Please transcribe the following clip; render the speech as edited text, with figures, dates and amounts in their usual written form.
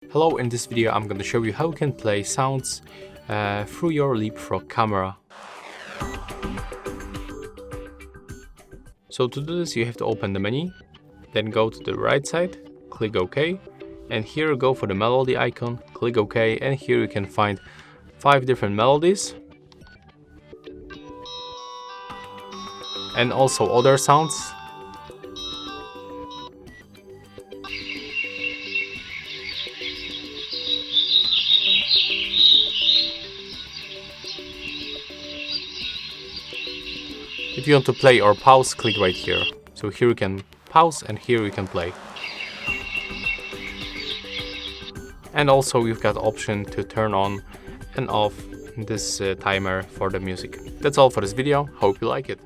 Hello, in this video I'm going to show you how you can play sounds through your LeapFrog camera. So to do this you have to open the menu, then go to the right side, click OK, and here go for the melody icon, click OK, and here you can find 5 different melodies and also other sounds. If you want to play or pause, click right here. So here you can pause and here you can play. And also you've got option to turn on and off this timer for the music. That's all for this video. Hope you like it.